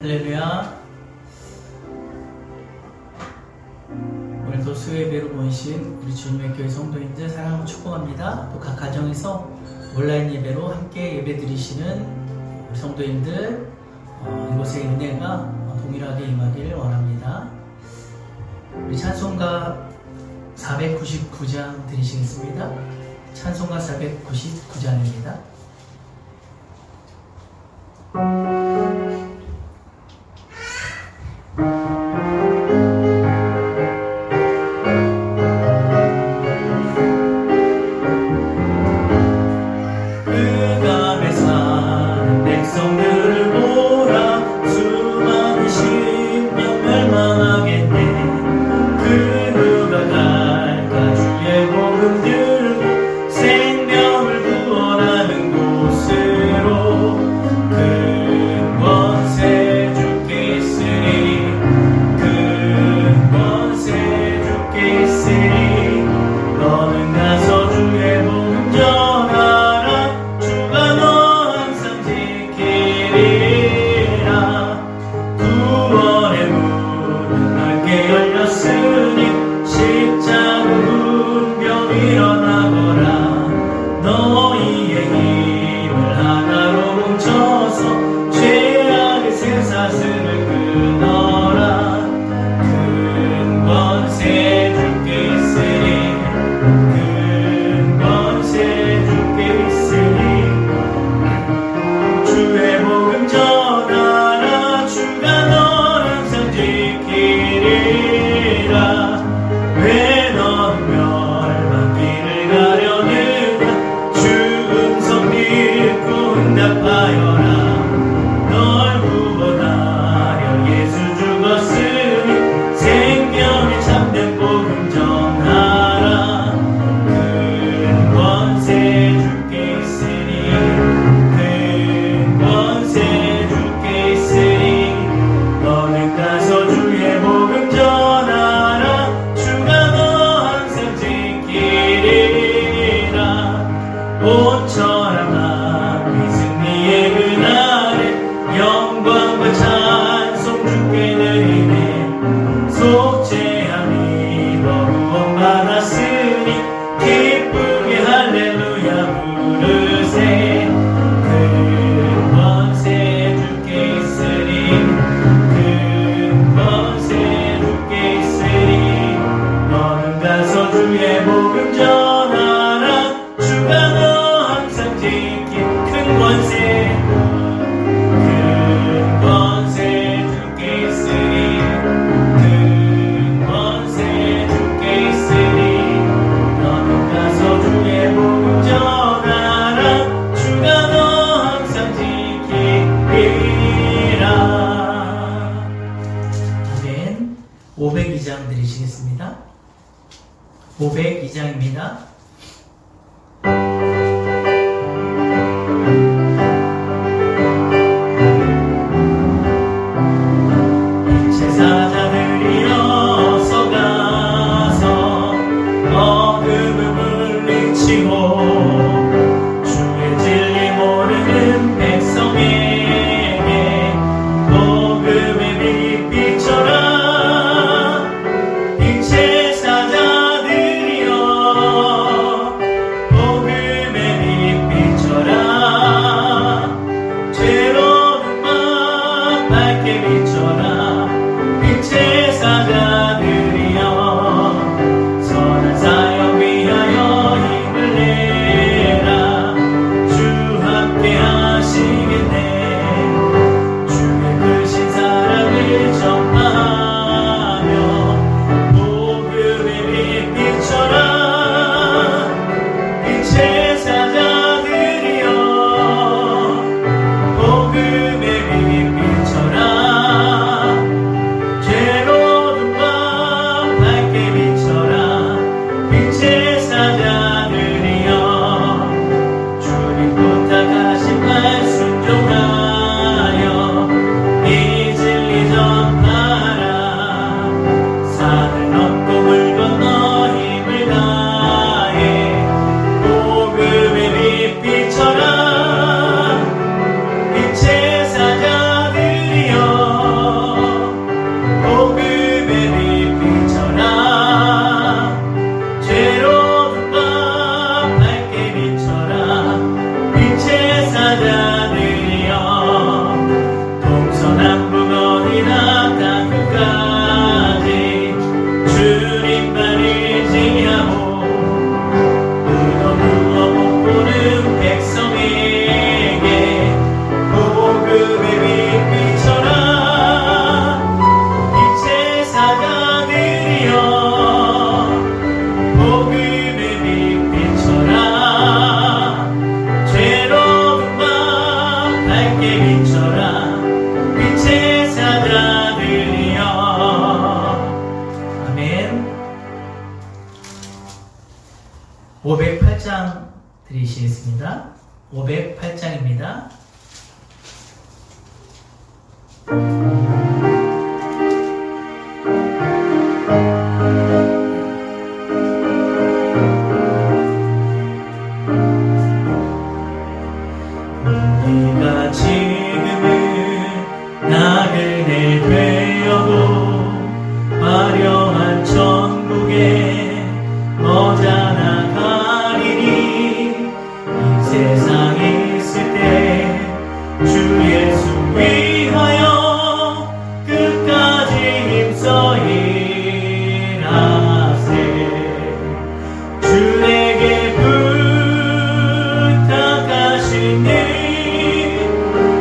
할렐루야. 오늘도 수요예배로 모이신 우리 주님의 교회 성도님들 사랑하고 축복합니다. 또 각 가정에서 온라인 예배로 함께 예배 드리시는 우리 성도님들 이곳의 은혜가 동일하게 임하기를 원합니다. 우리 찬송가 499장 드리시겠습니다. 찬송가 499장입니다. 아멘. 502장 드리시겠습니다. 502장입니다. 복음의 빛 비춰라. 죄로운 508장 드리시겠습니다. 508장입니다. 우리가 지금은 나그네 되어도 화려한 천국에 머지않아 가리니 이 세상에 있을 때 주 예수 위하여 끝까지 힘써 일하세. 주 내게 부탁하신 일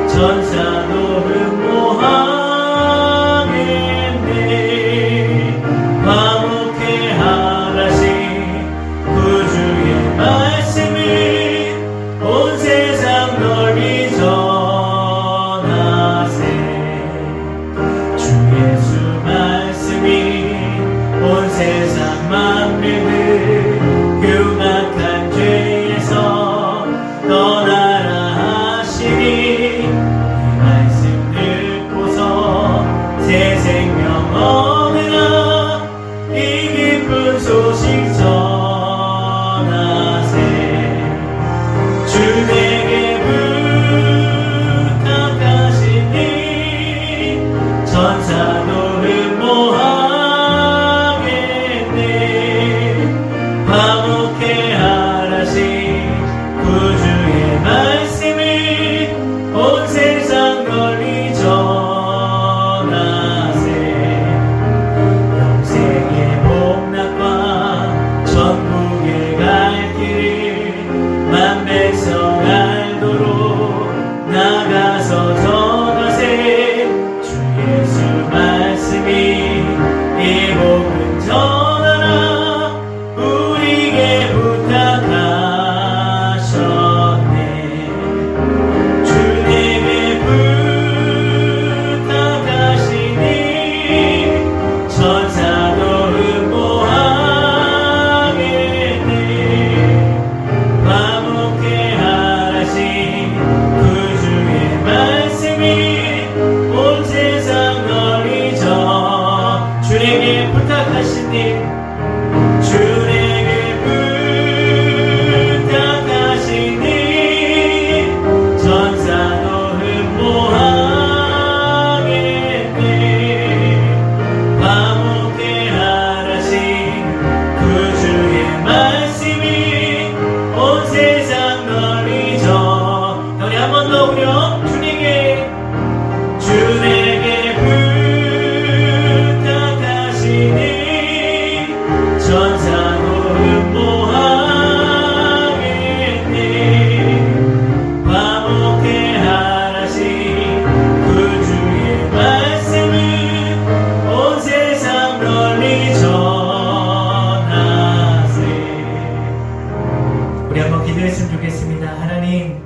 천사도 흠모하겠네. 화목해 하라신 구주의 말씀을 온 세상 널리 전하세. 주 예수 말씀이 온 세상 만민을 흉악한 죄에서 떠나라 하시니 이 말씀 듣고서 새 생명 얻으라. 이 기쁜 소식 전하세. 주 내게 부탁하신 일 천사도 흠모하겠네. 화목해 하라신 구주의 말씀을 온 세상 널리 전하세. 영생의 복락과 천국에 갈 길을 만백성 알도록 나가서 전하세. 주 예수 말씀이 이 복음 전하라. 우리에게 부탁하셨네. 주 내게 부탁하시니 천사도 흠모하겠네. 화목해 하라신 구주의 말씀이 온 세상 널리 주 내게 부탁하시니 주 내게 부탁하시니 천사도 흠모하겠네. 화목해 하라신 구주의 말씀이 온 세상 널리 우리 한 번 더 우려. 주 내게 부탁하시니 천사도 흠모하겠네. 화목해 하라신 구주의 말씀을 온 세상 널리 전하세. 우리 한번 기도했으면 좋겠습니다. 하나님,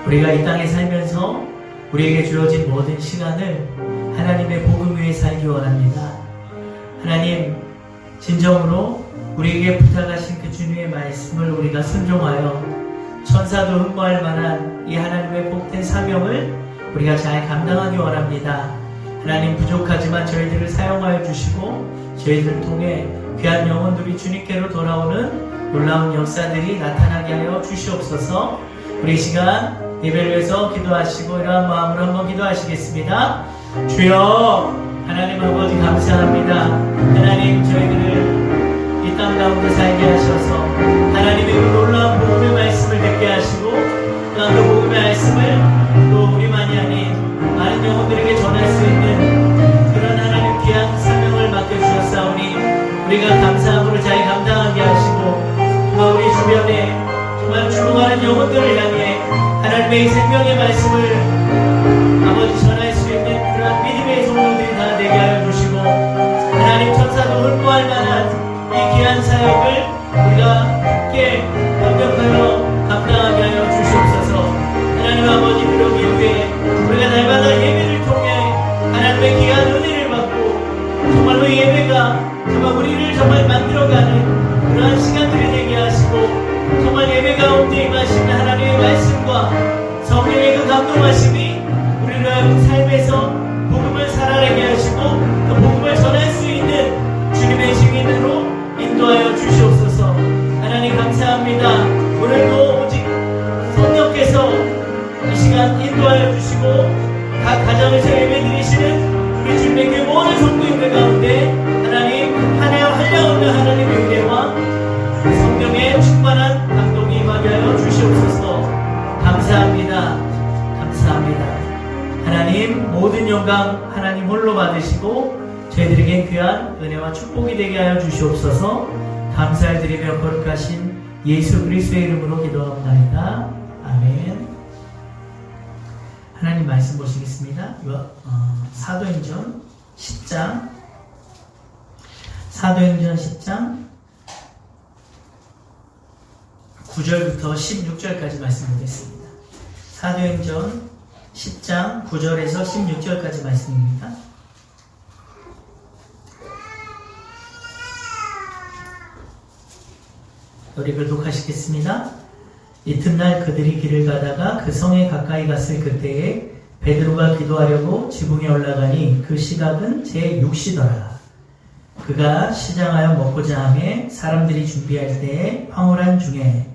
우리가 이 땅에 살면서 우리에게 주어진 모든 시간을 하나님의 복음 위에 살기 원합니다. 하나님, 진정으로 우리에게 부탁하신 그 주님의 말씀을 우리가 순종하여 천사도 흠모할 만한 이 하나님의 복된 사명을 우리가 잘 감당하기 원합니다. 하나님, 부족하지만 저희들을 사용하여 주시고 저희들을 통해 귀한 영혼들이 주님께로 돌아오는 놀라운 역사들이 나타나게 하여 주시옵소서. 우리 이 시간 예배를 위해서 기도하시고 이러한 마음으로 한번 기도하시겠습니다. 주여, 하나님 아버지 감사합니다. 하나님, 저희들을 이 땅 가운데 살게 하셔서 하나님의 그 놀라운 복음의 말씀을 듣게 하시고 그 복음의 말씀을 또 우리만이 아닌 많은 영혼들에게 전할 수 있는 그런 하나님 귀한 사명을 맡겨주셨사오니 우리가 감사함으로 잘 감당하게 하시고 정말 우리 주변에 정말 죽어가는 영혼들을 향해 하나님의 이 생명의 말씀을 아버지 전할 수 있는 그러한 믿음의 성도들이 다 되게 하여 주시고 하나님, 천사도 흠모할 만한 이 귀한 사역을 우리가 함께 완벽하여 감당하게 하여 주시옵소서. 하나님 아버지, 그러기 위해 우리가 날마다 예배를 통해 하나님의 귀한 은혜를 받고 정말로 예배가 정말 우리를 정말 만들어가는 그러한 시간들이 현장에서 예배드리시는 우리 주님의 모든 성도님들 가운데 하나님 한량없는 하나님의 은혜와 성령의 충만한 감동이 임하게 하여 주시옵소서. 감사합니다. 감사합니다. 하나님 모든 영광 하나님 홀로 받으시고 저희들에게 귀한 은혜와 축복이 되게 하여 주시옵소서. 감사를 드리며 거룩하신 예수 그리스도의 이름으로 기도합니다. 아멘. 하나님 말씀 보시겠습니다. 사도행전 10장 9절부터 16절까지 말씀 보겠습니다. 사도행전 10장 9절에서 16절까지 말씀입니다. 우리 교독하시겠습니다. 이튿날 그들이 길을 가다가 그 성에 가까이 갔을 그때에 베드로가 기도하려고 지붕에 올라가니 그 시각은 제6시더라. 그가 시장하여 먹고자 하매 사람들이 준비할 때에 황홀한 중에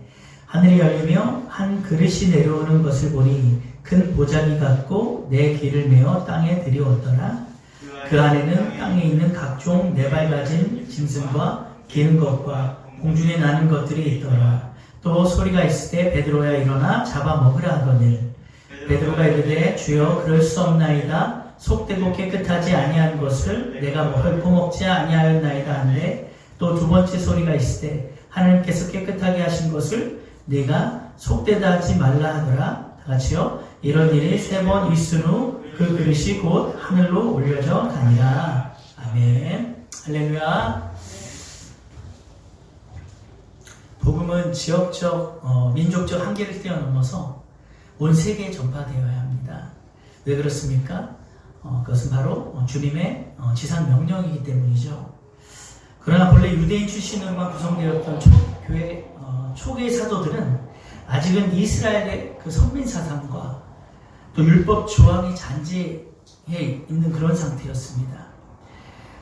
하늘이 열리며 한 그릇이 내려오는 것을 보니 큰 보자기 같고 네 길을 메어 땅에 들이었더라. 그 안에는 땅에 있는 각종 네 발 가진 짐승과 기는 것과 공중에 나는 것들이 있더라. 또 소리가 있을 때 베드로야 일어나 잡아먹으라 하거늘 베드로가 이르되 주여 그럴 수 없나이다. 속되고 깨끗하지 아니한 것을 내가 결코 먹지 아니하였나이다 한데 또 두 번째 소리가 있을 때 하나님께서 깨끗하게 하신 것을 네가 속되다 하지 말라 하더라. 다같이요 이런 일이 3번 있은 후 그 그릇이 곧 하늘로 올려져 가니라. 아멘. 할렐루야. 복음은 지역적, 민족적 한계를 뛰어넘어서 온 세계에 전파되어야 합니다. 왜 그렇습니까? 그것은 바로 주님의 지상 명령이기 때문이죠. 그러나 본래 유대인 출신으로만 구성되었던 초기의 사도들은 아직은 이스라엘의 그 선민 사상과 또 율법 조항이 잔재해 있는 그런 상태였습니다.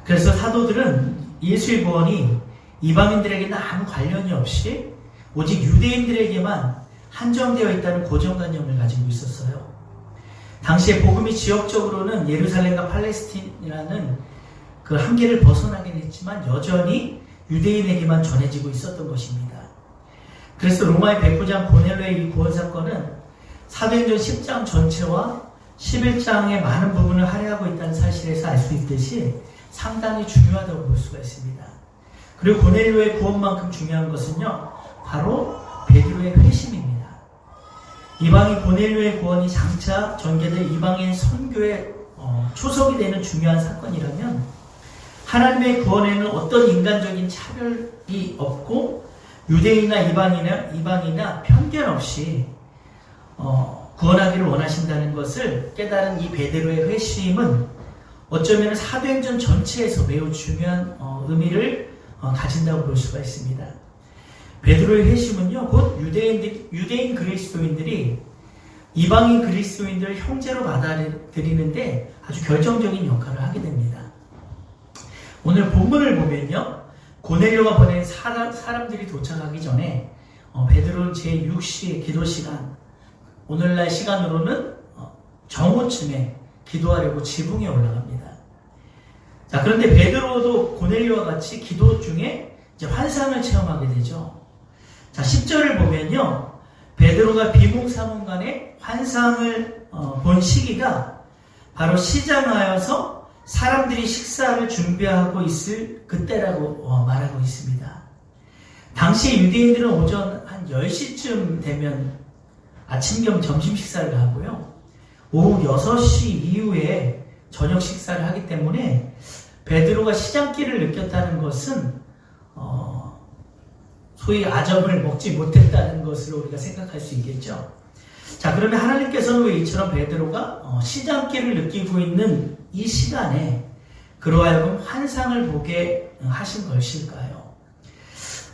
그래서 사도들은 예수의 구원이 이방인들에게는 아무 관련이 없이 오직 유대인들에게만 한정되어 있다는 고정관념을 가지고 있었어요. 당시에 복음이 지역적으로는 예루살렘과 팔레스틴이라는 그 한계를 벗어나긴 했지만 여전히 유대인에게만 전해지고 있었던 것입니다. 그래서 로마의 백부장 고넬료의 이 구원 사건은 사도행전 10장 전체와 11장의 많은 부분을 할애하고 있다는 사실에서 알 수 있듯이 상당히 중요하다고 볼 수가 있습니다. 그리고 고넬료의 구원만큼 중요한 것은요, 바로 베드로의 회심입니다. 이방인 고넬료의 구원이 장차 전개될 이방인 선교의 초석이 되는 중요한 사건이라면 하나님의 구원에는 어떤 인간적인 차별이 없고 유대인이나 이방인이나 편견 없이 구원하기를 원하신다는 것을 깨달은 이 베드로의 회심은 어쩌면 사도행전 전체에서 매우 중요한 의미를 가진다고 볼 수가 있습니다. 베드로의 회심은요, 곧 유대인 그리스도인들이 이방인 그리스도인들을 형제로 받아들이는데 아주 결정적인 역할을 하게 됩니다. 오늘 본문을 보면요, 고넬료가 보낸 사람들이 도착하기 전에 베드로 제6시 기도 시간, 오늘날 시간으로는 정오쯤에 기도하려고 지붕에 올라갑니다. 자, 그런데 베드로도 고넬료와 같이 기도 중에 이제 환상을 체험하게 되죠. 자, 10절을 보면요, 베드로가 비몽사몽간에 환상을 본 시기가 바로 시장하여서 사람들이 식사를 준비하고 있을 그때라고 말하고 있습니다. 당시 유대인들은 오전 한 10시쯤 되면 아침 겸 점심 식사를 하고요, 오후 6시 이후에 저녁 식사를 하기 때문에 베드로가 시장기를 느꼈다는 것은 소위 아점을 먹지 못했다는 것으로 우리가 생각할 수 있겠죠. 자, 그러면 하나님께서는 왜 이처럼 베드로가 시장기를 느끼고 있는 이 시간에 그로 하여금 환상을 보게 하신 것일까요?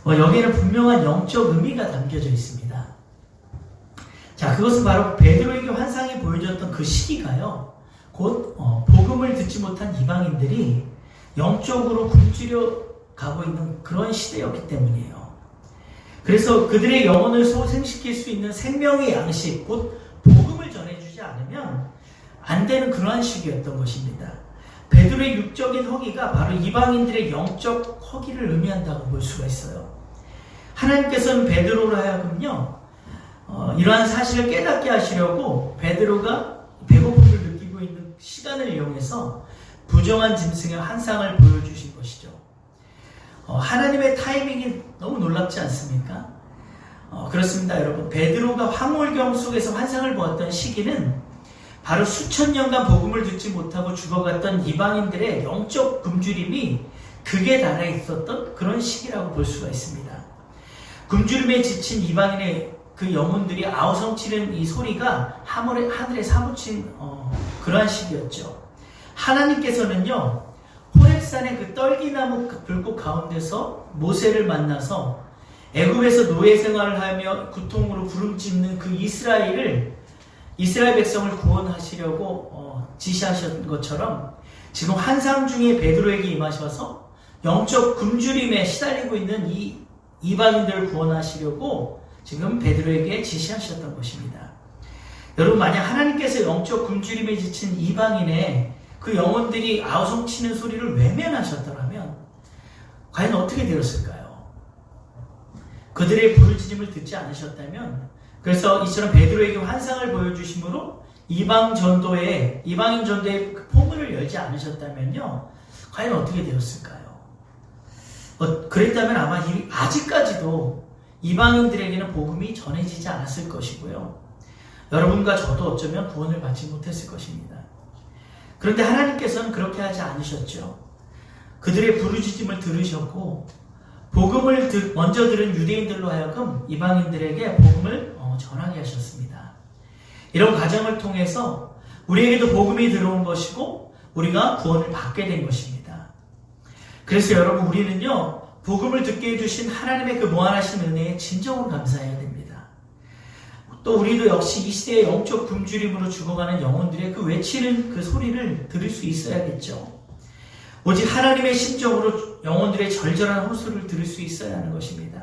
여기에는 분명한 영적 의미가 담겨져 있습니다. 자, 그것은 바로 베드로에게 환상이 보여줬던 그 시기가요, 곧 복음을 듣지 못한 이방인들이 영적으로 굶주려 가고 있는 그런 시대였기 때문이에요. 그래서 그들의 영혼을 소생시킬 수 있는 생명의 양식, 곧 복음을 전해주지 않으면 안 되는 그러한 시기였던 것입니다. 베드로의 육적인 허기가 바로 이방인들의 영적 허기를 의미한다고 볼 수가 있어요. 하나님께서는 베드로로 하여금요, 이러한 사실을 깨닫게 하시려고 베드로가 배고픔을 느끼고 있는 시간을 이용해서 부정한 짐승의 환상을 보여주신 것이죠. 하나님의 타이밍이 너무 놀랍지 않습니까? 그렇습니다, 여러분. 베드로가 황홀경 속에서 환상을 보았던 시기는 바로 수천 년간 복음을 듣지 못하고 죽어갔던 이방인들의 영적 굶주림이 극에 달해 있었던 그런 시기라고 볼 수가 있습니다. 굶주림에 지친 이방인의 그 영혼들이 아우성치는 이 소리가 하늘에 사무친 그러한 시기였죠. 하나님께서는요, 호렙산의 그 떨기나무 불꽃 가운데서 모세를 만나서 애굽에서 노예 생활을 하며 고통으로 부름짓는 그 이스라엘 백성을 구원하시려고 지시하신 것처럼 지금 환상 중에 베드로에게 임하셔서 영적 굶주림에 시달리고 있는 이 이방인들을 구원하시려고 지금 베드로에게 지시하셨던 것입니다. 여러분, 만약 하나님께서 영적 굶주림에 지친 이방인의 그 영혼들이 아우성치는 소리를 외면하셨더라면 과연 어떻게 되었을까요? 그들의 부르짖음을 듣지 않으셨다면, 그래서 이처럼 베드로에게 환상을 보여주심으로 이방인 전도의 그 포문을 열지 않으셨다면요, 과연 어떻게 되었을까요? 그랬다면 아마 아직까지도 이방인들에게는 복음이 전해지지 않았을 것이고요, 여러분과 저도 어쩌면 구원을 받지 못했을 것입니다. 그런데 하나님께서는 그렇게 하지 않으셨죠. 그들의 부르짖음을 들으셨고 복음을 먼저 들은 유대인들로 하여금 이방인들에게 복음을 전하게 하셨습니다. 이런 과정을 통해서 우리에게도 복음이 들어온 것이고 우리가 구원을 받게 된 것입니다. 그래서 여러분, 우리는요, 복음을 듣게 해주신 하나님의 그 무한하신 은혜에 진정으로 감사해야 됩니다. 또 우리도 역시 이 시대의 영적 굶주림으로 죽어가는 영혼들의 그 외치는 그 소리를 들을 수 있어야겠죠. 오직 하나님의 심정으로 영혼들의 절절한 호소를 들을 수 있어야 하는 것입니다.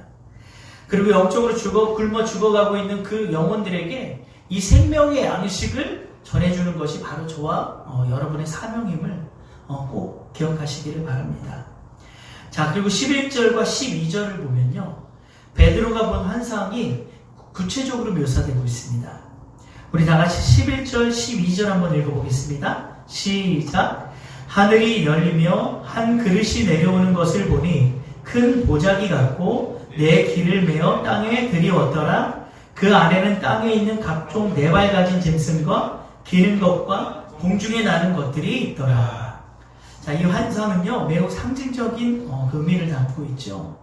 그리고 영적으로 굶어 죽어가고 있는 그 영혼들에게 이 생명의 양식을 전해주는 것이 바로 저와 여러분의 사명임을 꼭 기억하시기를 바랍니다. 자, 그리고 11절과 12절을 보면요, 베드로가 본 환상이 구체적으로 묘사되고 있습니다. 우리 다 같이 11절, 12절 한번 읽어보겠습니다. 시작. 하늘이 열리며 한 그릇이 내려오는 것을 보니 큰 보자기 같고 내 길을 메어 땅에 들이웠더라. 그 안에는 땅에 있는 각종 네 발 가진 짐승과 기는 것과 공중에 나는 것들이 있더라. 자, 이 환상은요, 매우 상징적인 그 의미를 담고 있죠.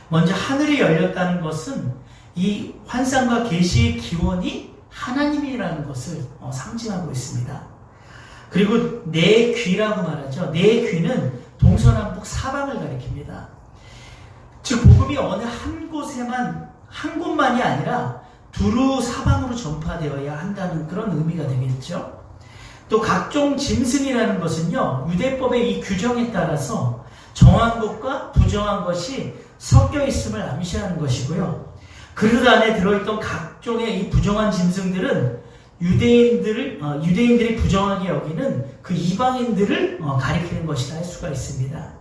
먼저 하늘이 열렸다는 것은 이 환상과 계시의 기원이 하나님이라는 것을 상징하고 있습니다. 그리고 내 귀라고 말하죠. 내 귀는 동서남북 사방을 가리킵니다. 즉 복음이 어느 한 곳만이 아니라 두루 사방으로 전파되어야 한다는 그런 의미가 되겠죠. 또 각종 짐승이라는 것은요, 유대법의 이 규정에 따라서 정한 것과 부정한 것이 섞여 있음을 암시하는 것이고요. 그릇 안에 들어있던 각종의 이 부정한 짐승들은 유대인들이 부정하게 여기는 그 이방인들을 가리키는 것이라 할 수가 있습니다.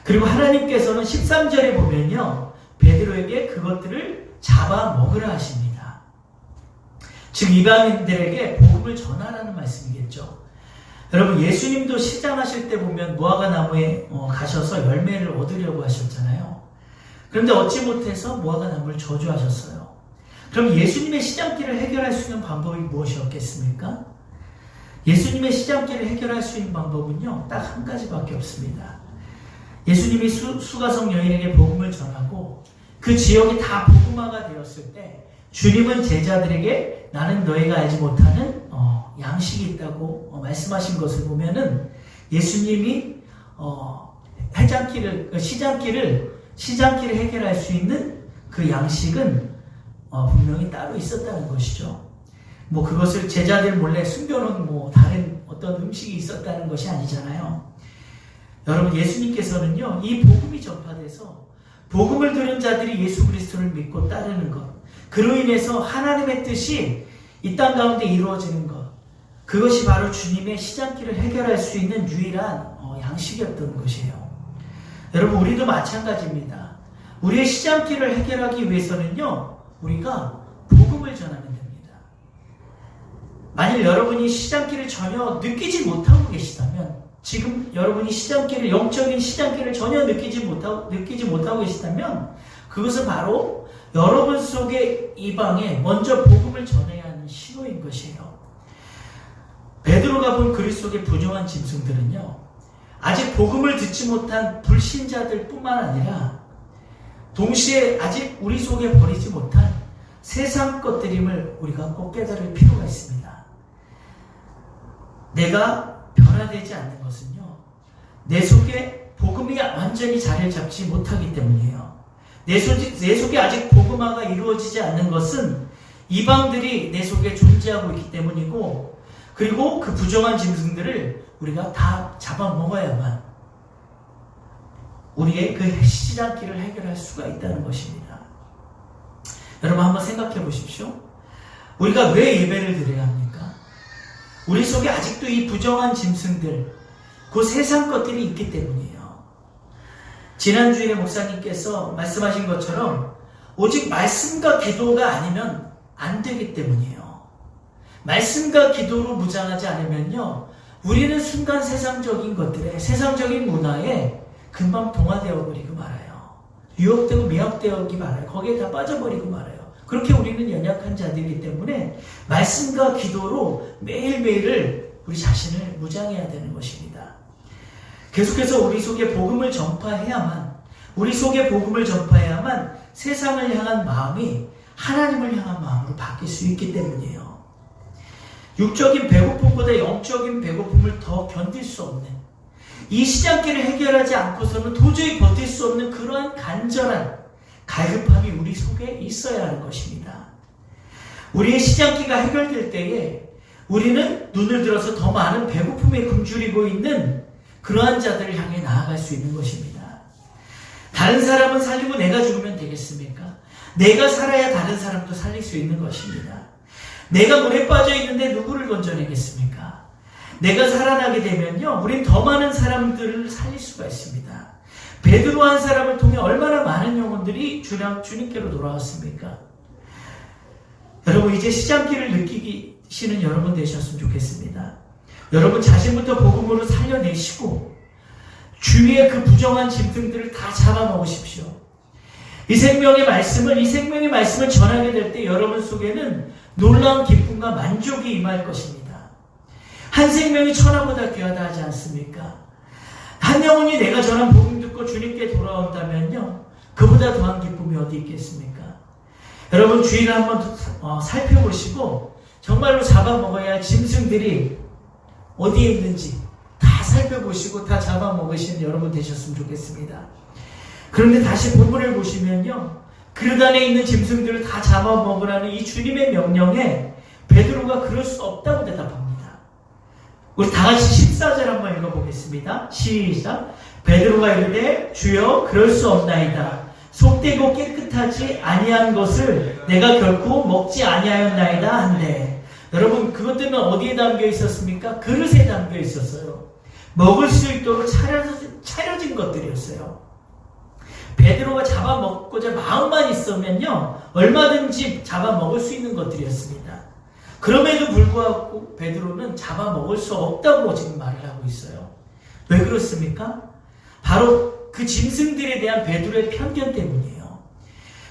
그리고 하나님께서는 13절에 보면요, 베드로에게 그것들을 잡아 먹으라 하십니다. 즉 이방인들에게 복음을 전하라는 말씀이겠죠. 여러분, 예수님도 시장하실 때 보면 무화과 나무에 가셔서 열매를 얻으려고 하셨잖아요. 그런데 얻지 못해서 무화과 나무를 저주하셨어요. 그럼 예수님의 시장길을 해결할 수 있는 방법이 무엇이었겠습니까? 예수님의 시장길을 해결할 수 있는 방법은요, 딱 한 가지밖에 없습니다. 예수님이 수가성 여인에게 복음을 전하고 그 지역이 다 복음화가 되었을 때 주님은 제자들에게 나는 너희가 알지 못하는 양식이 있다고 말씀하신 것을 보면은 예수님이 시장길을 해결할 수 있는 그 양식은 분명히 따로 있었다는 것이죠. 그것을 제자들 몰래 숨겨놓은 다른 어떤 음식이 있었다는 것이 아니잖아요. 여러분, 예수님께서는요, 이 복음이 전파돼서 복음을 들은 자들이 예수 그리스도를 믿고 따르는 것, 그로 인해서 하나님의 뜻이 이 땅 가운데 이루어지는 것, 그것이 바로 주님의 시장길을 해결할 수 있는 유일한 양식이었던 것이에요. 여러분, 우리도 마찬가지입니다. 우리의 시장길을 해결하기 위해서는요, 우리가 복음을 전하면 됩니다. 만일 여러분이 시장길을 전혀 느끼지 못하고 계시다면, 지금 여러분이 시장길을, 영적인 시장길을 전혀 느끼지 못하고 계시다면, 그것은 바로 여러분 속의 이방에 먼저 복음을 전해야 하는 신호인 것이에요. 베드로가 본 그리스도 속의 부정한 짐승들은요, 아직 복음을 듣지 못한 불신자들 뿐만 아니라 동시에 아직 우리 속에 버리지 못한 세상 것들임을 우리가 꼭 깨달을 필요가 있습니다. 내가 변화되지 않는 것은요, 내 속에 복음이 완전히 자리를 잡지 못하기 때문이에요. 내 속에 아직 복음화가 이루어지지 않는 것은 이방들이 내 속에 존재하고 있기 때문이고, 그리고 그 부정한 짐승들을 우리가 다 잡아먹어야만 우리의 그 시장길을 해결할 수가 있다는 것입니다. 여러분, 한번 생각해 보십시오. 우리가 왜 예배를 드려야 합니까? 우리 속에 아직도 이 부정한 짐승들, 그 세상 것들이 있기 때문이에요. 지난주에 목사님께서 말씀하신 것처럼 오직 말씀과 기도가 아니면 안 되기 때문이에요. 말씀과 기도로 무장하지 않으면요, 우리는 순간 세상적인 것들에, 세상적인 문화에 금방 동화되어 버리고 말아요. 유혹되고 미혹되기 말아요. 거기에 다 빠져버리고 말아요. 그렇게 우리는 연약한 자들이기 때문에 말씀과 기도로 매일매일을 우리 자신을 무장해야 되는 것입니다. 계속해서 우리 속에 복음을 전파해야만, 우리 속에 복음을 전파해야만 세상을 향한 마음이 하나님을 향한 마음으로 바뀔 수 있기 때문이에요. 육적인 배고픔보다 영적인 배고픔을 더 견딜 수 없는, 이 시장길을 해결하지 않고서는 도저히 버틸 수 없는 그러한 간절한 갈급함이 우리 속에 있어야 하는 것입니다. 우리의 시장길가 해결될 때에 우리는 눈을 들어서 더 많은 배고픔에 굶주리고 있는 그러한 자들을 향해 나아갈 수 있는 것입니다. 다른 사람은 살리고 내가 죽으면 되겠습니까? 내가 살아야 다른 사람도 살릴 수 있는 것입니다. 내가 물에 빠져 있는데 누구를 건져내겠습니까? 내가 살아나게 되면요, 우린 더 많은 사람들을 살릴 수가 있습니다. 베드로 한 사람을 통해 얼마나 많은 영혼들이 주님께로 돌아왔습니까? 여러분, 이제 시장길을 느끼시는 여러분 되셨으면 좋겠습니다. 여러분 자신부터 복음으로 살려내시고 주위의 그 부정한 짐승들을 다 잡아먹으십시오. 이 생명의 말씀을 전하게 될 때 여러분 속에는 놀라운 기쁨과 만족이 임할 것입니다. 한 생명이 천하보다 귀하다 하지 않습니까? 한 영혼이 내가 전한 복음 듣고 주님께 돌아온다면요, 그보다 더한 기쁨이 어디 있겠습니까? 여러분, 주위를 한번 살펴보시고 정말로 잡아먹어야 할 짐승들이 어디에 있는지 다 살펴보시고 다 잡아먹으시는 여러분 되셨으면 좋겠습니다. 그런데 다시 본문을 보시면요, 그릇 안에 있는 짐승들을 다 잡아먹으라는 이 주님의 명령에 베드로가 그럴 수 없다고 대답합니다. 우리 다 같이 14절 한번 읽어보겠습니다. 시작. 베드로가 이르되 주여 그럴 수 없나이다. 속되고 깨끗하지 아니한 것을 내가 결코 먹지 아니하였나이다 한데, 여러분 그것들은 어디에 담겨 있었습니까? 그릇에 담겨 있었어요. 먹을 수 있도록 차려진 것들이었어요. 베드로가 잡아먹고자 마음만 있으면요, 얼마든지 잡아먹을 수 있는 것들이었습니다. 그럼에도 불구하고 베드로는 잡아먹을 수 없다고 지금 말을 하고 있어요. 왜 그렇습니까? 바로 그 짐승들에 대한 베드로의 편견 때문이에요.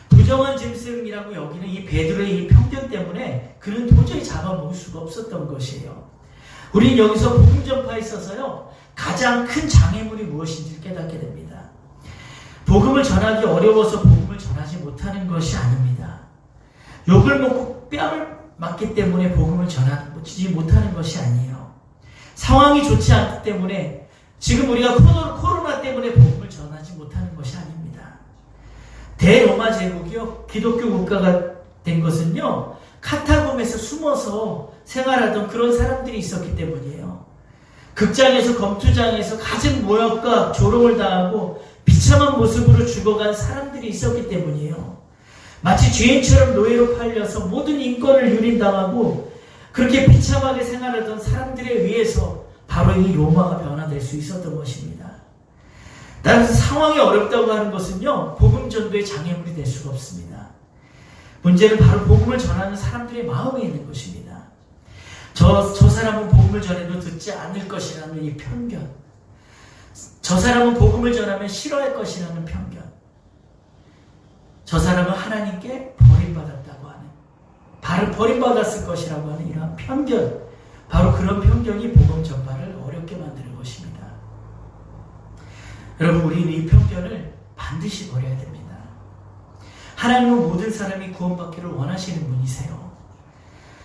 부정한 짐승이라고 여기는 이 베드로의 이 편견 때문에 그는 도저히 잡아먹을 수가 없었던 것이에요. 우리는 여기서 복음 전파에 있어서요, 가장 큰 장애물이 무엇인지 깨닫게 됩니다. 복음을 전하기 어려워서 복음을 전하지 못하는 것이 아닙니다. 욕을 먹고 뺨을 맞기 때문에 복음을 전하지 못하는 것이 아니에요. 상황이 좋지 않기 때문에, 지금 우리가 코로나 때문에 복음을 전하지 못하는 것이 아닙니다. 대로마 제국이요, 기독교 국가가 된 것은요, 카타콤에서 숨어서 생활하던 그런 사람들이 있었기 때문이에요. 극장에서, 검투장에서 가진 모욕과 조롱을 당하고 비참한 모습으로 죽어간 사람들이 있었기 때문이에요. 마치 죄인처럼 노예로 팔려서 모든 인권을 유린당하고 그렇게 비참하게 생활하던 사람들에 의해서 바로 이 로마가 변화될 수 있었던 것입니다. 따라서 상황이 어렵다고 하는 것은요, 복음 전도의 장애물이 될 수가 없습니다. 문제는 바로 복음을 전하는 사람들의 마음에 있는 것입니다. 저 사람은 복음을 전해도 듣지 않을 것이라는 이 편견, 저 사람은 복음을 전하면 싫어할 것이라는 편견, 저 사람은 하나님께 버림받았다고 하는, 바로 버림받았을 것이라고 하는 이러한 편견, 바로 그런 편견이 복음 전파를 어렵게 만드는 것입니다. 여러분, 우리는 이 편견을 반드시 버려야 됩니다. 하나님은 모든 사람이 구원받기를 원하시는 분이세요.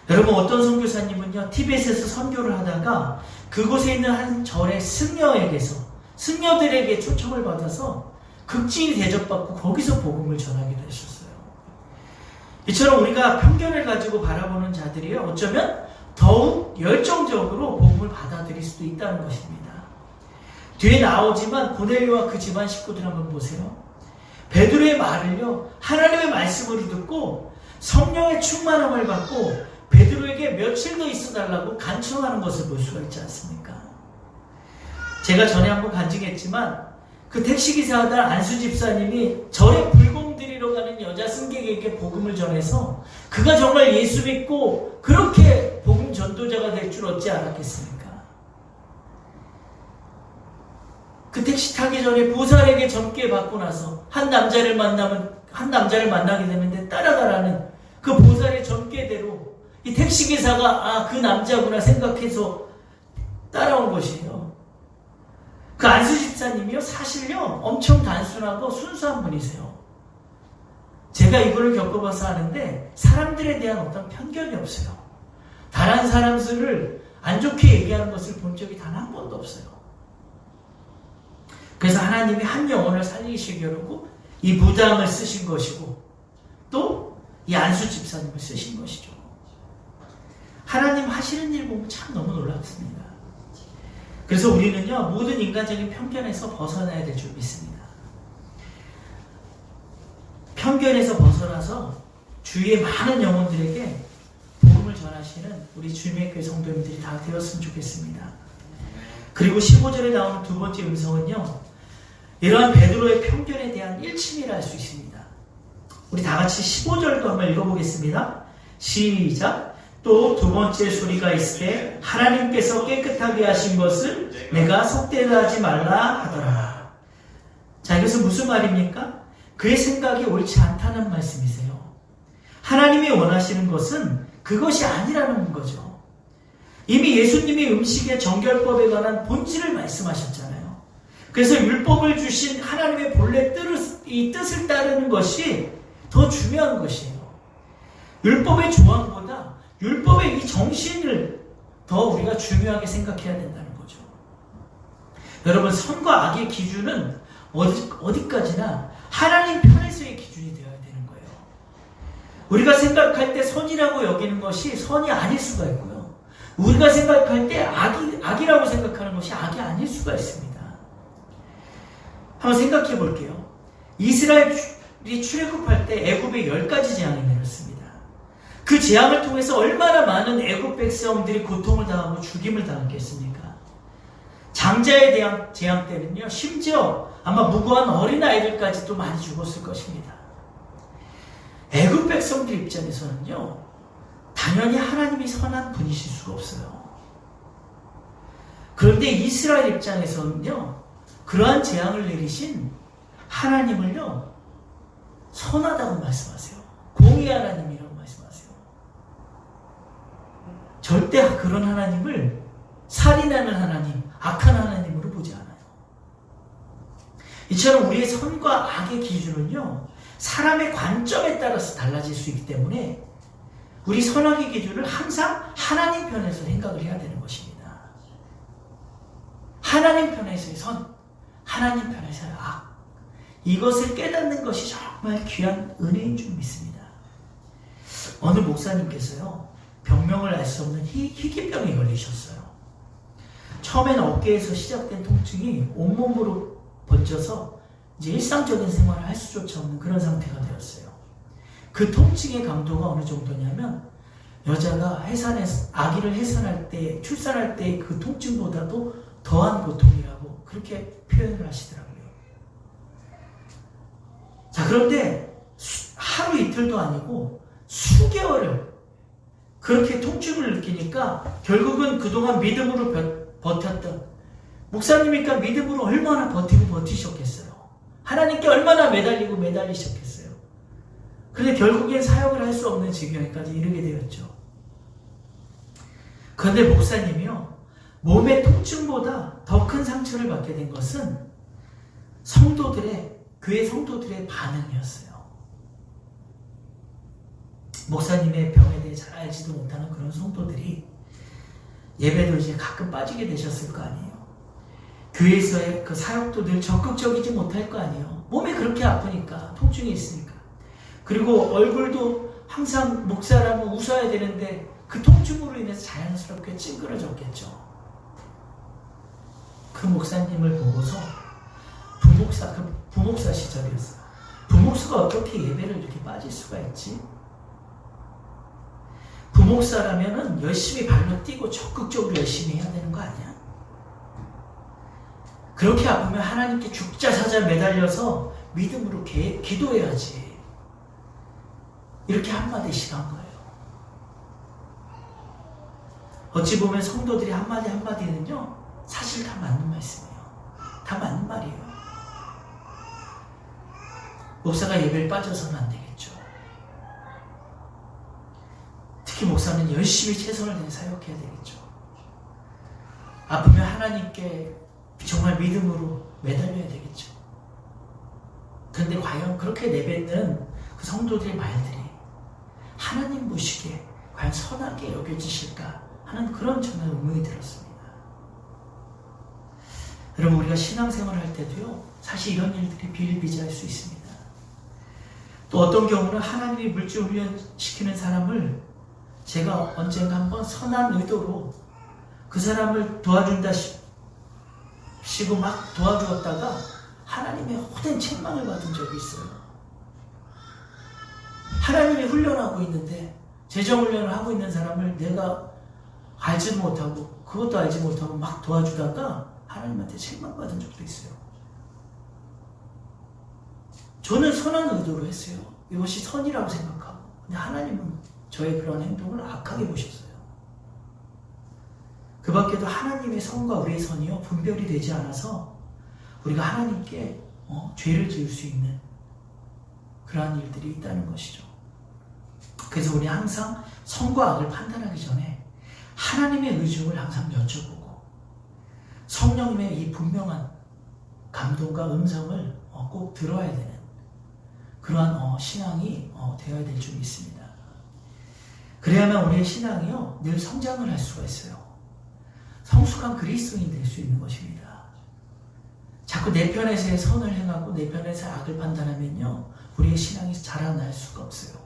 여러분, 어떤 선교사님은요, 티벳에서 선교를 하다가 그곳에 있는 한 절의 승려들에게 초청을 받아서 극진히 대접받고 거기서 복음을 전하기도 했었어요. 이처럼 우리가 편견을 가지고 바라보는 자들이요, 어쩌면 더욱 열정적으로 복음을 받아들일 수도 있다는 것입니다. 뒤에 나오지만 고넬료와 그 집안 식구들 한번 보세요. 베드로의 말을요, 하나님의 말씀으로 듣고 성령의 충만함을 받고 베드로에게 며칠 더 있어달라고 간청하는 것을 볼 수가 있지 않습니까? 제가 전에 한번 간증했지만 그 택시기사들 안수 집사님이 절에 불공 드리러 가는 여자 승객에게 복음을 전해서 그가 정말 예수 믿고 그렇게 복음 전도자가 될 줄 어찌 알았겠습니까? 그 택시 타기 전에 보살에게 젊게 받고 나서 한 남자를 만나게 되는데 따라가라는 그 보살의 젊게대로 이 택시기사가 그 남자구나 생각해서 따라온 것이에요. 그 안수 집사님이요, 사실요 엄청 단순하고 순수한 분이세요. 제가 이분을 겪어봐서 아는데 사람들에 대한 어떤 편견이 없어요. 다른 사람들을 안 좋게 얘기하는 것을 본 적이 단 한 번도 없어요. 그래서 하나님이 한 영혼을 살리시려고 이 무당을 쓰신 것이고 또 이 안수 집사님을 쓰신 것이죠. 하나님 하시는 일 보면 참 너무 놀랍습니다. 그래서 우리는요, 모든 인간적인 편견에서 벗어나야 될 줄 믿습니다. 편견에서 벗어나서 주위의 많은 영혼들에게 복음을 전하시는 우리 주님의 교회 성도님들이 다 되었으면 좋겠습니다. 그리고 15절에 나오는 두 번째 음성은요, 이러한 베드로의 편견에 대한 일침이라 할 수 있습니다. 우리 다 같이 15절도 한번 읽어보겠습니다. 시작. 또 두 번째 소리가 있으되 하나님께서 깨끗하게 하신 것을 내가 속되하지 말라 하더라. 자, 이것은 무슨 말입니까? 그의 생각이 옳지 않다는 말씀이세요. 하나님이 원하시는 것은 그것이 아니라는 거죠. 이미 예수님이 음식의 정결법에 관한 본질을 말씀하셨잖아요. 그래서 율법을 주신 하나님의 본래 뜻을 따르는 것이 더 중요한 것이에요. 율법의 조항보다 율법의 이 정신을 더 우리가 중요하게 생각해야 된다는 거죠. 여러분, 선과 악의 기준은 어디까지나 하나님 편에서의 기준이 되어야 되는 거예요. 우리가 생각할 때 선이라고 여기는 것이 선이 아닐 수가 있고요. 우리가 생각할 때 악이라고 생각하는 것이 악이 아닐 수가 있습니다. 한번 생각해 볼게요. 이스라엘이 출애굽할 때 애굽에 10가지 재앙이 내렸습니다. 그 재앙을 통해서 얼마나 많은 애굽 백성들이 고통을 당하고 죽임을 당했겠습니까? 장자의 재앙 때는요, 심지어 아마 무고한 어린아이들까지도 많이 죽었을 것입니다. 애굽 백성들 입장에서는요, 당연히 하나님이 선한 분이실 수가 없어요. 그런데 이스라엘 입장에서는요, 그러한 재앙을 내리신 하나님을요, 선하다고 말씀하세요. 공의 하나님이라고 말씀하세요. 절대 그런 하나님을 살인하는 하나님, 악한 하나님으로 보지 않아요. 이처럼 우리의 선과 악의 기준은요, 사람의 관점에 따라서 달라질 수 있기 때문에 우리 선악의 기준을 항상 하나님 편에서 생각을 해야 되는 것입니다. 하나님 편에서의 선, 하나님 편에서의 악, 이것을 깨닫는 것이 정말 귀한 은혜인 줄 믿습니다. 어느 목사님께서요, 병명을 알 수 없는 희귀병에 걸리셨어요. 처음에는 어깨에서 시작된 통증이 온몸으로 번져서 이제 일상적인 생활을 할 수조차 없는 그런 상태가 되었어요. 그 통증의 강도가 어느 정도냐면 여자가 아기를 해산할 때, 출산할 때 그 통증보다도 더한 고통이라고 그렇게 표현을 하시더라고요. 자, 그런데 하루 이틀도 아니고 수개월을 그렇게 통증을 느끼니까 결국은 그동안 믿음으로 버텼던 목사님이니까 믿음으로 얼마나 버티셨겠어요. 하나님께 얼마나 매달리셨겠어요. 그런데 결국엔 사역을 할 수 없는 지경에까지 이르게 되었죠. 그런데 목사님이요, 몸의 통증보다 더 큰 상처를 받게 된 것은 교회 성도들의 반응이었어요. 목사님의 병에 대해 잘 알지도 못하는 그런 성도들이 예배도 이제 가끔 빠지게 되셨을 거 아니에요. 교회에서의 그 사역도 늘 적극적이지 못할 거 아니에요. 몸이 그렇게 아프니까, 통증이 있으니까. 그리고 얼굴도 항상 목사라면 웃어야 되는데 그 통증으로 인해서 자연스럽게 찡그러졌겠죠. 그 목사님을 보고서 부목사 시절이었어요. 부목사가 어떻게 예배를 이렇게 빠질 수가 있지? 부목사라면은 열심히 발로 뛰고 적극적으로 열심히 해야 되는 거 아니야? 그렇게 아프면 하나님께 죽자 사자 매달려서 믿음으로 기도해야지. 이렇게 한마디씩 한 거예요. 어찌 보면 성도들이 한마디는요, 사실 다 맞는 말씀이에요. 다 맞는 말이에요. 목사가 예배를 빠져서는 안 되겠죠. 특히 목사는 열심히 최선을 다해 사역해야 되겠죠. 아프면 하나님께 정말 믿음으로 매달려야 되겠죠. 그런데 과연 그렇게 내뱉는 그 성도들의 말들이 하나님 보시기에 과연 선하게 여겨지실까 하는 그런 저는 의문이 들었습니다. 여러분, 우리가 신앙생활을 할 때도요, 사실 이런 일들이 비일비재할 수 있습니다. 또 어떤 경우는 하나님이 물질 훈련시키는 사람을 제가 언젠가 한번 선한 의도로 그 사람을 도와준다 시고 막 도와주었다가 하나님의 호된 책망을 받은 적이 있어요. 하나님이 훈련하고 있는데, 재정훈련을 하고 있는 사람을 내가 알지도 못하고 그것도 알지 못하고 막 도와주다가 하나님한테 책망받은 적도 있어요. 저는 선한 의도로 했어요. 이것이 선이라고 생각하고. 근데 하나님은 저의 그런 행동을 악하게 보셨어요. 그 밖에도 하나님의 선과 우리의 선이요, 분별이 되지 않아서 우리가 하나님께 죄를 지을 수 있는 그러한 일들이 있다는 것이죠. 그래서 우리 항상 선과 악을 판단하기 전에 하나님의 의중을 항상 여쭤보고 성령님의 이 분명한 감동과 음성을 꼭 들어야 되는 그러한 신앙이 되어야 될 줄 믿습니다. 그래야만 우리의 신앙이요, 늘 성장을 할 수가 있어요. 성숙한 그리스도인이 될 수 있는 것입니다. 자꾸 내 편에서의 선을 행하고 내 편에서의 악을 판단하면요, 우리의 신앙이 자라날 수가 없어요.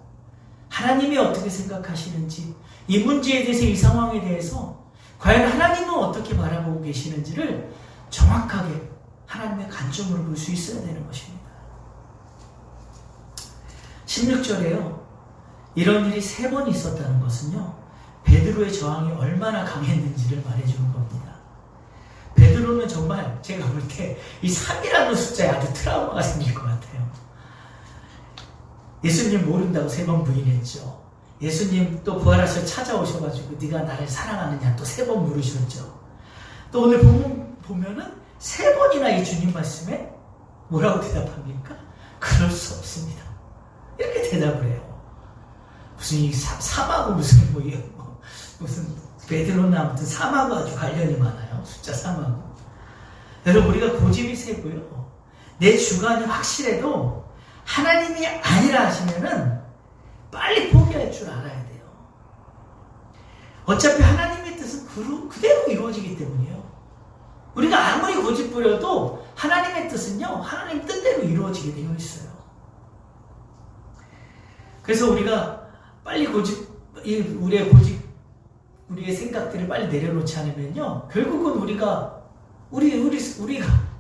하나님이 어떻게 생각하시는지, 이 문제에 대해서, 이 상황에 대해서 과연 하나님은 어떻게 바라보고 계시는지를 정확하게 하나님의 관점으로 볼 수 있어야 되는 것입니다. 16절에요. 이런 일이 3번 있었다는 것은요, 베드로의 저항이 얼마나 강했는지를 말해주는 겁니다. 베드로는 정말 제가 볼 때 이 3이라는 숫자에 아주 트라우마가 생길 것 같아요. 예수님 모른다고 3번 부인했죠. 예수님 또 부활하셔서 찾아오셔가지고 네가 나를 사랑하느냐 또 3번 물으셨죠. 또 오늘 보면은 3번이나 이 주님 말씀에 뭐라고 대답합니까? 그럴 수 없습니다. 이렇게 대답을 해요. 무슨 이 3하고 무슨 베드로나 아무튼 3하고 아주 관련이 많아요. 숫자 3하고. 여러분, 우리가 고집이 세고요, 내 주관이 확실해도 하나님이 아니라 하시면은 빨리 포기할 줄 알아야 돼요. 어차피 하나님의 뜻은 그대로 이루어지기 때문이에요. 우리가 아무리 고집 부려도 하나님의 뜻은요, 하나님 뜻대로 이루어지게 되어 있어요. 그래서 우리가 빨리 우리의 생각들을 빨리 내려놓지 않으면요, 결국은 우리가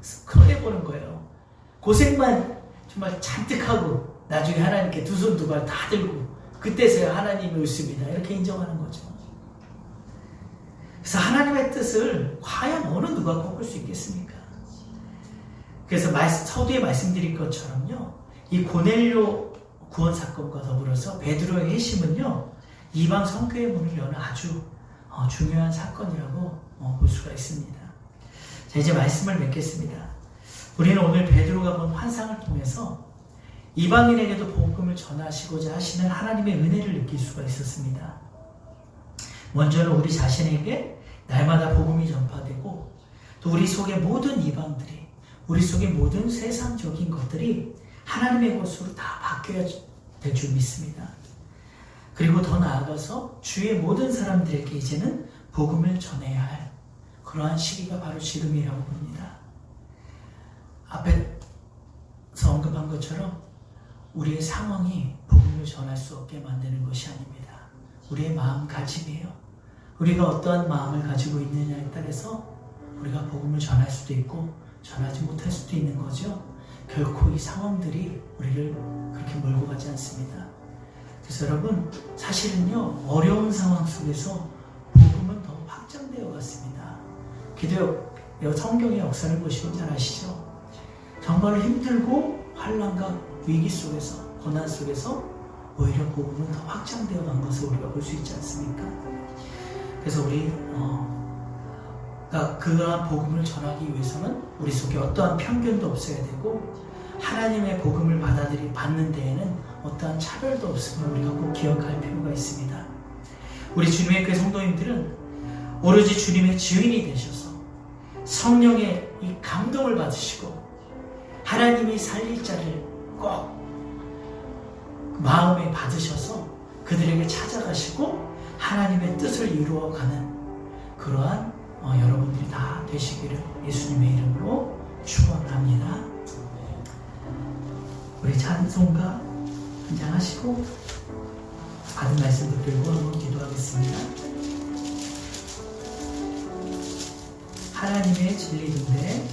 손해보는 거예요. 고생만 정말 잔뜩 하고 나중에 하나님께 두 손 두 발 다 들고 그때서야 하나님이 의습이다 이렇게 인정하는 거죠. 그래서 하나님의 뜻을 과연 어느 누가 꺾을 수 있겠습니까? 그래서 서두에 말씀드린 것처럼요, 이 고넬료 구원 사건과 더불어서 베드로의 회심은요, 이방 선교의 문을 여는 아주 중요한 사건이라고 볼 수가 있습니다. 자, 이제 말씀을 맺겠습니다. 우리는 오늘 베드로가 본 환상을 통해서 이방인에게도 복음을 전하시고자 하시는 하나님의 은혜를 느낄 수가 있었습니다. 먼저는 우리 자신에게 날마다 복음이 전파되고, 또 우리 속의 모든 이방들이, 우리 속의 모든 세상적인 것들이 하나님의 것으로 다 바뀌어야 될 줄 믿습니다. 그리고 더 나아가서 주의 모든 사람들에게 이제는 복음을 전해야 할 그러한 시기가 바로 지금이라고 봅니다. 앞에서 언급한 것처럼 우리의 상황이 복음을 전할 수 없게 만드는 것이 아닙니다. 우리의 마음가짐이에요. 우리가 어떠한 마음을 가지고 있느냐에 따라서 우리가 복음을 전할 수도 있고 전하지 못할 수도 있는 거죠. 결코 이 상황들이 우리를 그렇게 몰고 가지 않습니다. 그래서 여러분, 사실은요, 어려운 상황 속에서 복음은 더 확장되어 갔습니다. 기도 성경의 역사를 보시면 잘 아시죠? 정말로 힘들고 환난과 위기 속에서, 고난 속에서 오히려 복음은 더 확장되어 간 것을 우리가 볼 수 있지 않습니까? 그래서 그러한 복음을 전하기 위해서는 우리 속에 어떠한 편견도 없어야 되고, 하나님의 복음을 받는 데에는 어떠한 차별도 없음을 우리가 꼭 기억할 필요가 있습니다. 우리 주님의 교회 성도님들은 오로지 주님의 증인이 되셔서 성령의 이 감동을 받으시고 하나님이 살릴 자를 꼭 마음에 받으셔서 그들에게 찾아가시고 하나님의 뜻을 이루어가는 그러한 여러분들이 다 되시기를 예수님의 이름으로 축원합니다. 우리 찬송가 한 장 하시고 받은 말씀도 들고 한번 기도하겠습니다. 하나님의 진리인데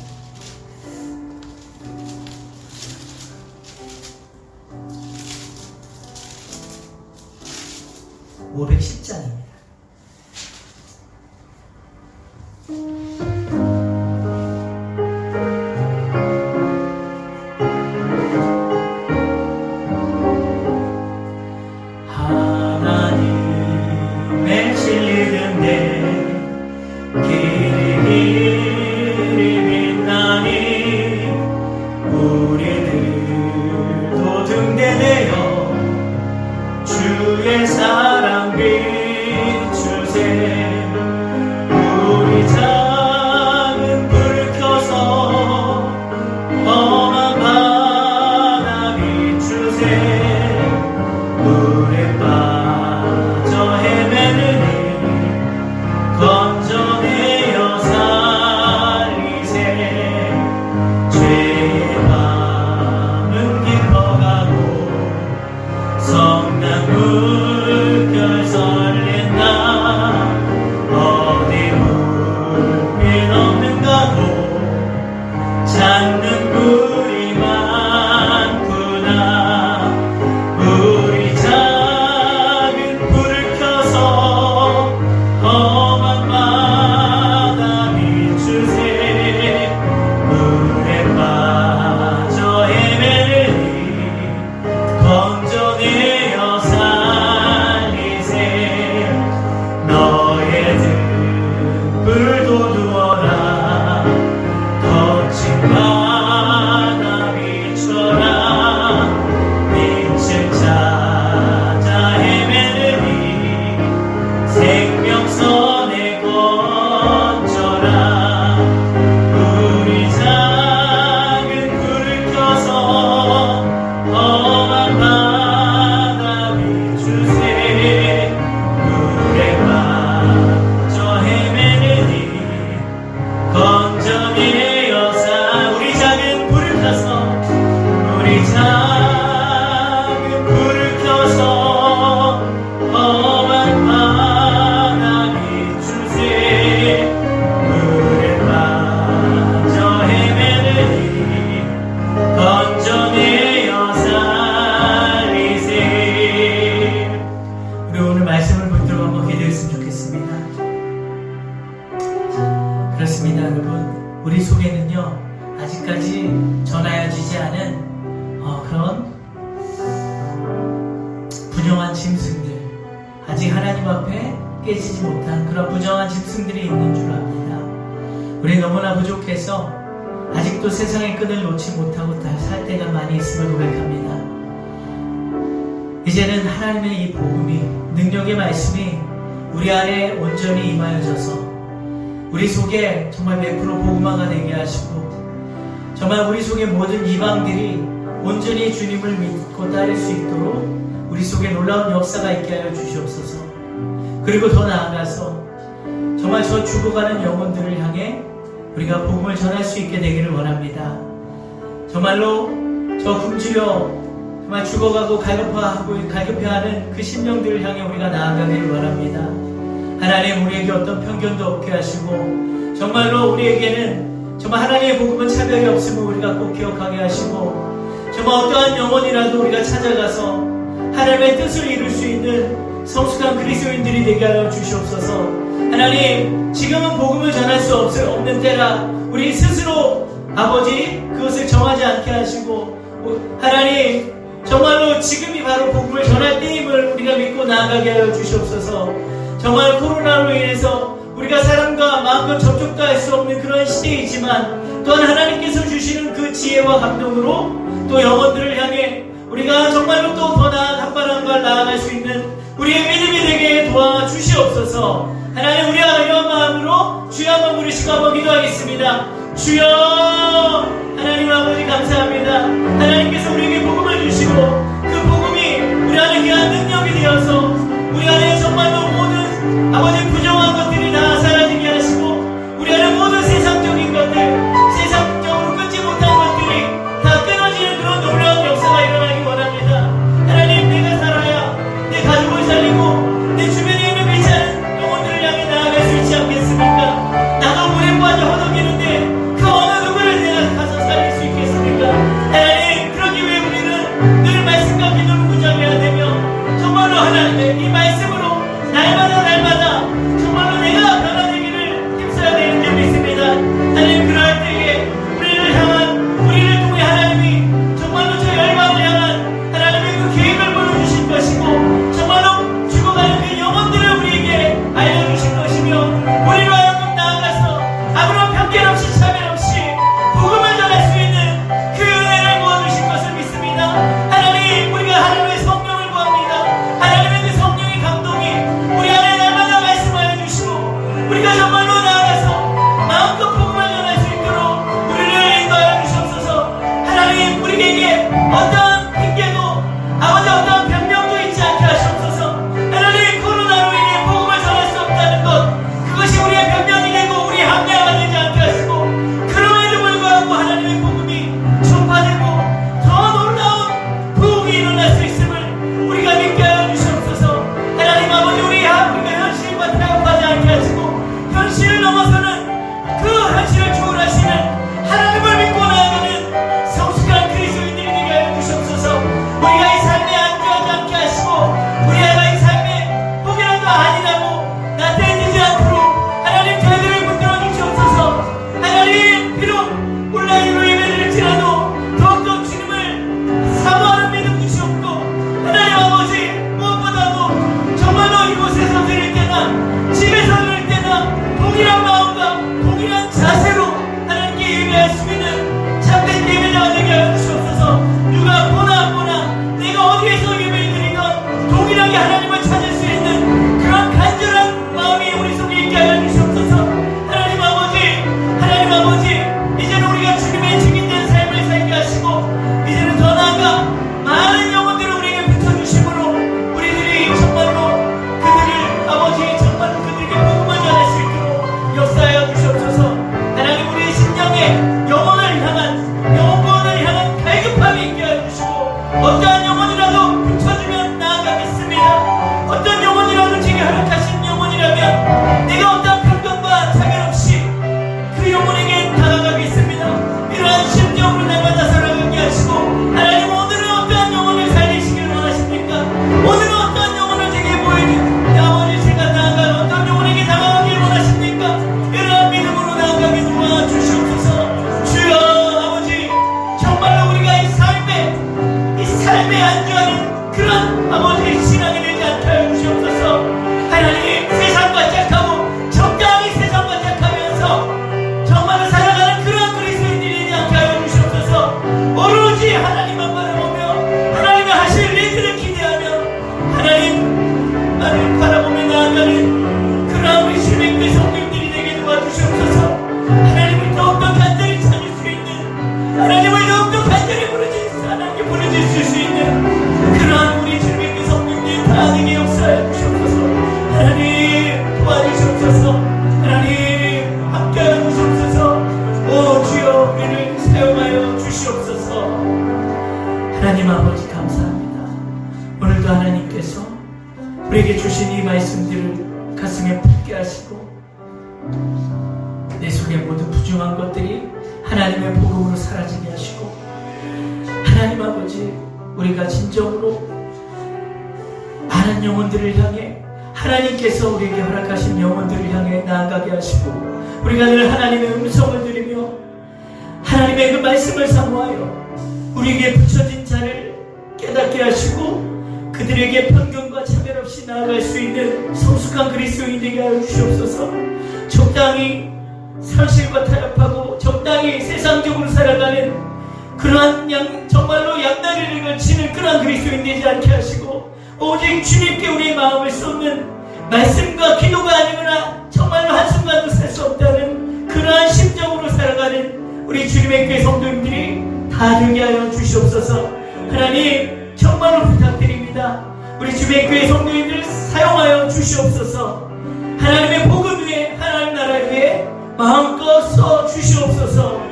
510장입니다. 하나님의 진리는 내 길이 빛나니 우리들도 등대되어 주의 사랑 비추세. 우리 작은 불 켜서 험한 바다 비추세. 물에 빠져 헤매는 이 건져내어 살리세. 죄의 밤은 깊어가고 성난 물결 설렌다. 어디 불빛 없는가고 찾는 불이 많구나. 우리 작은 불을 켜서 험한 바다 비추세. 물에 빠져 헤매는 이 건져내어 살리세. 너의 등불 돋우어라. 거친 바다 비춰라. 빛을 찾아 헤매는 이 생명선에 건져라. 우리 작은 불을 켜서 험한 바다 비추세. 물에 빠져 헤매는 이 건져내어 우리 작은 불을 켜서 우리 작은 불을 켜서 험한 바다 비추세. 물에 빠져 헤매는 이 건져내어 살리세. 우리 속에는요 아직까지 전하여지지 않은 그런 부정한 짐승들, 아직 하나님 앞에 깨지지 못한 그런 부정한 짐승들이 있는 줄 압니다. 우리 너무나 부족해서 아직도 세상의 끈을 놓지 못하고 살 때가 많이 있음을 고백합니다. 이제는 하나님의 이 복음이, 능력의 말씀이 우리 안에 온전히 임하여져서 우리 속에 정말 100% 복음화가 되게 하시고, 정말 우리 속의 모든 이방들이 온전히 주님을 믿고 따를 수 있도록 우리 속에 놀라운 역사가 있게 하여 주시옵소서. 그리고 더 나아가서 정말 저 죽어가는 영혼들을 향해 우리가 복음을 전할 수 있게 되기를 원합니다. 정말로 저 굶주려 정말 죽어가고 갈급해하는 그 심령들을 향해 우리가 나아가기를 원합니다. 하나님, 우리에게 어떤 편견도 없게 하시고, 정말로 우리에게는 정말 하나님의 복음은 차별이 없음을 우리가 꼭 기억하게 하시고, 정말 어떠한 영혼이라도 우리가 찾아가서 하나님의 뜻을 이룰 수 있는 성숙한 그리스도인들이 되게 하여 주시옵소서. 하나님, 지금은 복음을 전할 수 없는 때라 우리 스스로 아버지 그것을 정하지 않게 하시고, 하나님 정말로 지금이 바로 복음을 전할 때임을 우리가 믿고 나아가게 하여 주시옵소서. 정말 코로나로 인해서 우리가 사람과 마음껏 접촉도 할 수 없는 그런 시대이지만, 또한 하나님께서 주시는 그 지혜와 감동으로 또 영혼들을 향해 우리가 정말로 또 더 나은 한 발 한 발 나아갈 수 있는 우리의 믿음이 되게 도와주시옵소서. 하나님, 우리가 이런 마음으로 주여 한번 부르시고 한번 기도하겠습니다. 주여, 하나님 아버지 감사합니다. 하나님께서 우리에게 복음을 주시고 그 복음이 우리 안에 귀한 능력이 되어서 우리 안에 정말로 모든 아버지 부정한 것들이 다 사라지게 하시고, 우리 안에 모든 세상적인 것들, 세상적으로 끊지 못한 것들이 다 끊어지는 그런 놀라운 역사가 일어나기 원합니다. 하나님, 내가 살아야 내 가족을 살리고 내 주변에 있는 믿지 않은 영혼들을 향해 나아갈 수 있지 않겠습니까? 나도 물에 빠져 허덕이는데 그 어느 누구를 내가 가서 살릴 수 있겠습니까? 하나님, 그러기 위해 우리는 늘 말씀과 기도를 무장해야 되며, 정말로 하나님의 이 말씀으로 날마다 정말로 내가 변화되기를 힘써야 되는 줄 믿습니다. 하나님, 그럴 때에 우리를 통해 하나님이 정말로 저 열방을 향한 하나님의 그 계획을 보여주실 것이고, 정말로 죽어가는 그 영혼들을 우리에게 알려주실 것이며, 우리로 하여금 나아가서 아무런 편견 없이 차별 없이 복음을 전할 수 있는 그 은혜를 모아주실 것을 믿습니다. 하나님, 우리가 하나님의 성령을 구합니다. 하나님의 그 성령의 감동이 우리 안에 날마다 말씀하여 주시고, 우리가 정말로 나아가서 마음껏 복음을 전할 수 있도록 우리를 인도하여 주시옵소서. 하나님, 우리에게 어떤 핑계도 아버지 어떤 변명도 있지 않게 하시옵소서. 하나님, 코로나로 인해 복음을 전할 수 없다는 것, 그것이 우리의 변명이 되고 우리의 합리화가 되지 않게 하시고, 그럼에도 불구하고 하나님의 복음이 전파되고 더 놀라운 부흥이 일어날 수 있음을 우리가 믿게 하여 주시옵소서. 하나님 아버지, 우리가 현실과 타협하지 않게 하시고, 현실을 넘어서는 그 현실을 초월하시는 하나님을 믿고 나아가는 성숙한 그리스도인들이 되게 하여 주시옵소서. 우리가 이 삶에 안주하지 않게 하시고, 우리가 이 삶에 혹이라도 아니라고 나태해지지 않도록 하나님 저희들을 붙들어 주시옵소서. 하나님, 비록 온라인으로 예배를 할지라도 더욱더 주님을 사모하는 믿음 주시옵고, 하나님 아버지, 무엇보다도 정말로 이곳에서 드릴 때나 집에서 드릴 때나 동일한 마음과 동일한 자세로 하나님께 예배할 수 있는 참된 예배자가 되게 하여 주시옵소서. 누가 보나 안 보나 내가 어디에서 예배를 드리건 동일하게 하나님을 찾을 수 있는 그런 간절한 마음이 우리 속에 있게 하여 주시옵소서. 하나님 아버지, 이제는 우리가 주님의 증인된 삶을 살게 하시고, 이제는 더 나아가 많은 영혼들을 우리에게 붙여주심으로 우리들이 정말로 그들을 아버지 정말로 그들에게 복음을 전할 수 있도록 역사하여 주시옵소서. 하나님, 우리의 심령에 영혼 구원을 향한 갈급함이 있게 하여 주시고, 어떠한 영혼이라도 붙여주면 나아가겠습니다. 어떤 영혼이라도 제게 허락하신 영혼이라면 내가 어떠한 편견과 차별 없이 그 영혼에게 다가가겠습니다. 이러한 심정으로 날마다 살아가게 하시고, 하나님, 오늘은 어떠한 영혼을 살리시길 원하십니까? 오늘은 어떠한 영혼을 제게 보여주니 아버지, 제가 나아가 어떤 영혼에게 다가가길 원하십니까? 이러한 믿음으로 나아가게 도와주시옵소서. 하나님 아버지 감사합니다. 오늘도 하나님께서 우리에게 주신 이 말씀들을 가슴에 품게 하시고 내 속에 모든 부정한 것들이 하나님의 복음으로 사라지게 하시고 하나님 아버지 우리가 진정으로 많은 영혼들을 향해 하나님께서 우리에게 허락하신 영혼들을 향해 나아가게 하시고 우리가 늘 하나님의 음성을 들으며 하나님의 그 말씀을 사모하여 우리에게 붙여진 자를 깨닫게 하시고 그들에게 편견과 차별 없이 나아갈 수 있는 성숙한 그리스도인이 되게 하여 주시옵소서. 적당히 사실과 타협하고 적당히 세상적으로 살아가는 그러한 정말로 양다리를 걸치는 그러한 그리스도인 되지 않게 하시고 오직 주님께 우리의 마음을 쏟는 말씀과 기도가 아니거나 정말로 한순간도 살 수 없다는 그러한 심정으로 살아가는 우리 주님의 교회 성도님들이 다 되게 하여 주시옵소서. 하나님 정말로 부탁드립니다. 우리 주님의 교회 성도님들을 사용하여 주시옵소서. 하나님의 복음 위에 하나님 나라 위에 마음껏 써 주시옵소서.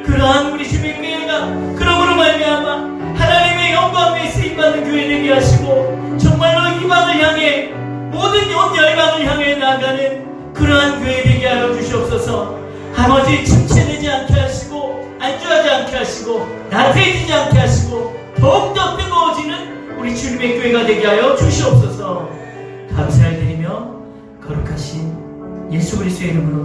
그러한 우리 주님의 교회가 그러므로 말미암아 하나님의 영광 위에 쓰임받는 교회 되게 하시고 정말로 이방을 향해 모든 온 열방을 향해 나아가는 그러한 교회 되게 하여 주시옵소서. 아버지 침체되지 않게 하시고 안주하지 않게 하시고 나태해지지 않게 하시고 더욱더 뜨거워지는 우리 주님의 교회가 되게 하여 주시옵소서. 감사를 드리며 거룩하신 예수 그리스도의 이름으로